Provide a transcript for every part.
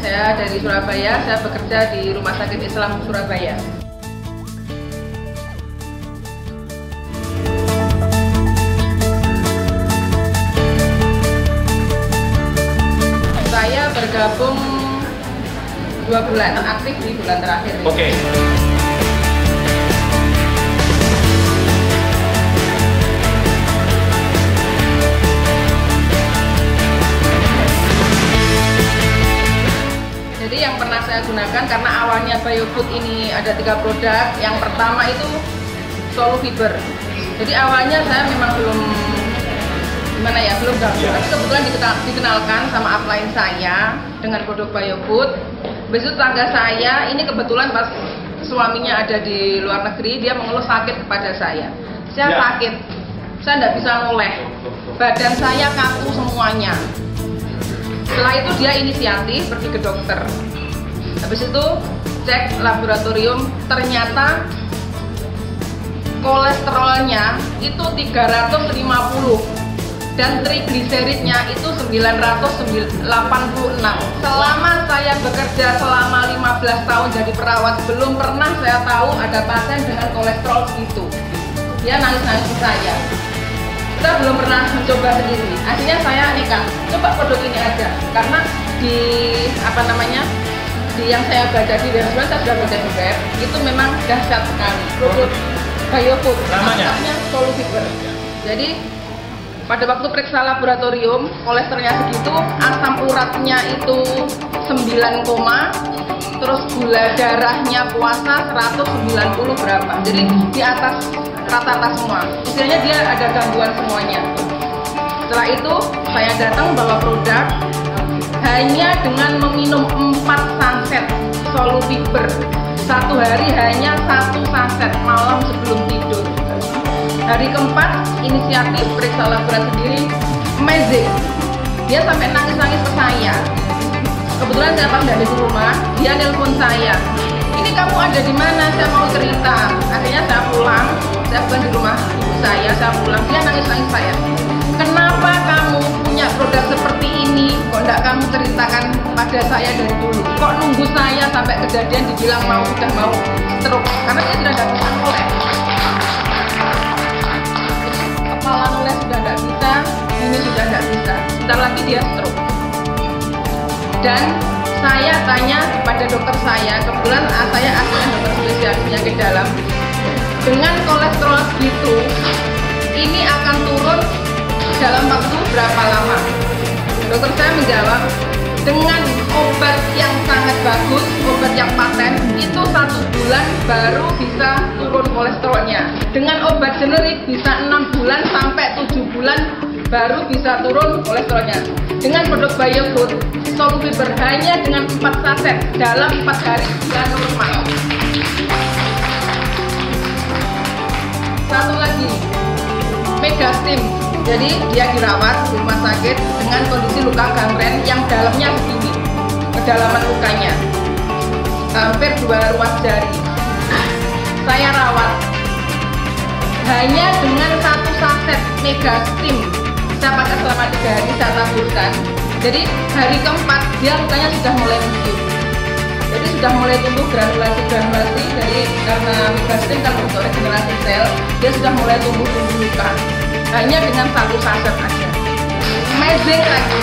Saya dari Surabaya, saya bekerja di Rumah Sakit Islam Surabaya. Saya bergabung 2 bulan, aktif di bulan terakhir. Oke. Jadi yang pernah saya gunakan, karena awalnya Biofood ini ada 3 produk. Yang pertama itu Solufiber. Jadi awalnya saya memang belum gabung. Tapi kebetulan dikenalkan sama upline saya dengan produk Biofood. Habis itu tetangga saya ini kebetulan pas suaminya ada di luar negeri, dia mengeluh sakit kepada saya. Saya sakit, saya tidak bisa noleh, badan saya kaku semuanya. Setelah itu dia inisiatif pergi ke dokter. Habis itu cek laboratorium, ternyata kolesterolnya itu 350 dan trigliseridnya itu 986. Selama saya bekerja selama 15 tahun jadi perawat, belum pernah saya tahu ada pasien dengan kolesterol segitu. Dia nangis-nangis ke saya. Kita belum pernah mencoba sendiri. Akhirnya saya nekat, coba produk ini aja. Karena di di yang saya baca di web, saya sudah baca di web, itu memang dahsyat sekali. Produk Biofood, namanya Solufiber. Jadi pada waktu periksa laboratorium, kolesterolnya segitu, asam uratnya itu 9, terus gula darahnya puasa 190 berapa. Jadi di atas rata-rata semua. Istilahnya dia ada gangguan semuanya. Setelah itu saya datang bawa produk hanya dengan meminum 4 saset Solufiber. Satu hari hanya 1 saset malam sebelum tidur. Hari keempat inisiatif periksa laboratorium sendiri, amazing. Dia sampai nangis-nangis ke saya. Kebetulan saya pas dari rumah, dia nelpon saya. Ini kamu ada di mana? Saya mau cerita. Akhirnya saya pulang, saya bukan di rumah ibu saya pulang. Dia nangis-nangis saya. Kenapa kamu punya produk seperti ini? Kok enggak kamu ceritakan pada saya dari dulu? Kok nunggu saya sampai kejadian dibilang sudah mau stroke? Karena dia sudah tidak bisa noleh. Kepala noleh sudah tidak bisa, ini sudah tidak bisa. Sebentar lagi dia stroke. Dan saya tanya kepada dokter saya, kebetulan saya aslinya dokter spesialis penyakit dalam. Dengan kolesterol segitu, ini akan turun dalam waktu berapa lama? Dokter saya menjawab, dengan obat yang sangat bagus, obat yang paten, itu 1 bulan baru bisa turun kolesterolnya. Dengan obat generik bisa 6 bulan sampai 7 bulan baru bisa turun kolesterolnya. Dengan produk Biofood, Solufiber hanya dengan 4 saset dalam 4 hari dia normal. Satu lagi, Megastim. Jadi dia dirawat di rumah sakit dengan kondisi luka gangren yang dalamnya segini, kedalaman lukanya hampir 2 ruas jari. Saya rawat hanya dengan 1 saset Megastim. Saya pakai selama 3 hari, saya taburkan. Jadi hari keempat dia lukanya sudah mulai menjut. Jadi sudah mulai tumbuh granulasi. Jadi karena Megastim kan untuk regenerasi sel, dia sudah mulai tumbuh luka. Hanya dengan 1 saset aja. Amazing lagi.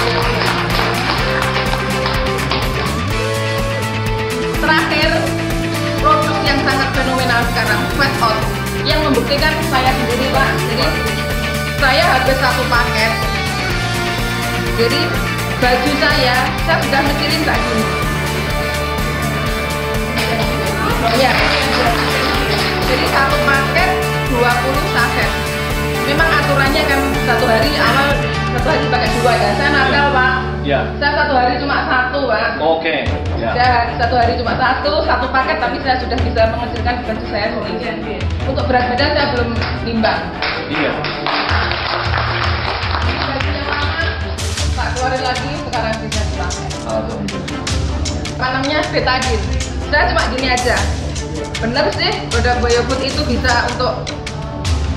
Terakhir, produk yang sangat fenomenal sekarang, Fat On, yang membuktikan saya sendiri, Pak. Jadi saya habis 1 paket. Jadi baju saya sudah mikirin tak gini. Ya. Jadi 1 paket 20 saset. Memang aturannya kan 1 hari awal 1 hari pakai 2 ya. Saya nakal, Pak. Ya. Saya 1 hari cuma 1, Pak. Oke. Ya. Saya 1 hari cuma 1 paket, tapi saya sudah bisa mengecilkan baju saya sendiri. Untuk berat badan saya belum nimbang. Iya. Bajunya lama, tak keluarin lagi, sekarang bisa dipakai. Apa namanya? Betadine. Saya cuma gini aja. Bener sih, produk Biofood itu bisa untuk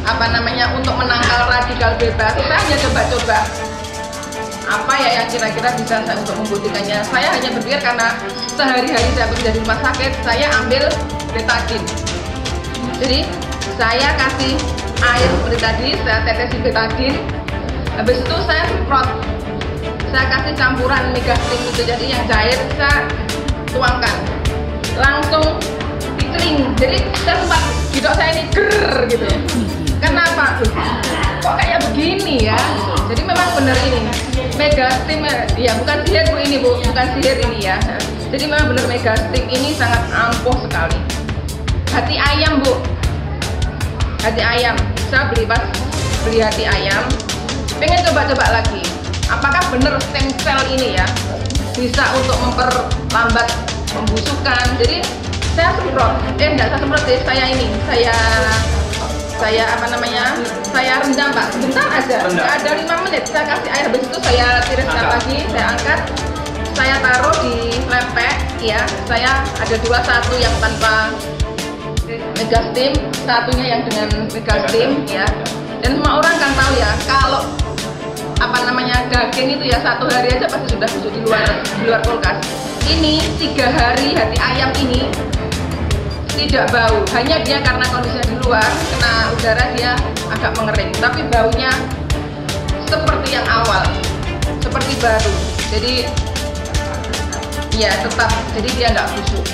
untuk menangkal radikal bebas. Saya hanya coba-coba. apa ya yang kira-kira bisa saya untuk membuktikannya. Saya hanya berpikir karena sehari-hari saya bekerja di rumah sakit, saya ambil betadin. Jadi saya kasih air seperti tadi, saya tetesin betadin. Habis itu saya semprot. Saya kasih campuran Megastim itu, jadi yang cair saya tuangkan. Langsung dikeling. Jadi saya sempat hidung saya ini ger gitu. Kenapa? Kok kayak begini ya? Jadi memang benar ini Megastim ya, bukan sihir Bu ini Bu, bukan sihir ini ya. Jadi memang benar Megastim ini sangat ampuh sekali. Hati ayam Bu, hati ayam. Saya beli hati ayam. Pengen coba-coba lagi. Apakah benar stem cell ini ya bisa untuk memperlambat pembusukan? Jadi saya semprot, enggak saya semprot deh, saya apa namanya, saya rendam Pak, sebentar aja, nggak ada 5 menit, saya kasih air, habis itu saya tiriskan lagi, saya angkat, saya taruh di lepek ya, saya ada 2, satu yang tanpa Megastim, satunya yang dengan Megastim ya. Dan semua orang kan tahu ya, kalau apa namanya daging itu ya 1 hari aja pasti sudah busuk di luar kulkas. Ini 3 hari hati ayam ini tidak bau, hanya dia karena kondisinya di luar kena udara dia agak mengering, tapi baunya seperti yang awal, seperti baru. Jadi ya tetap, jadi dia nggak busuk.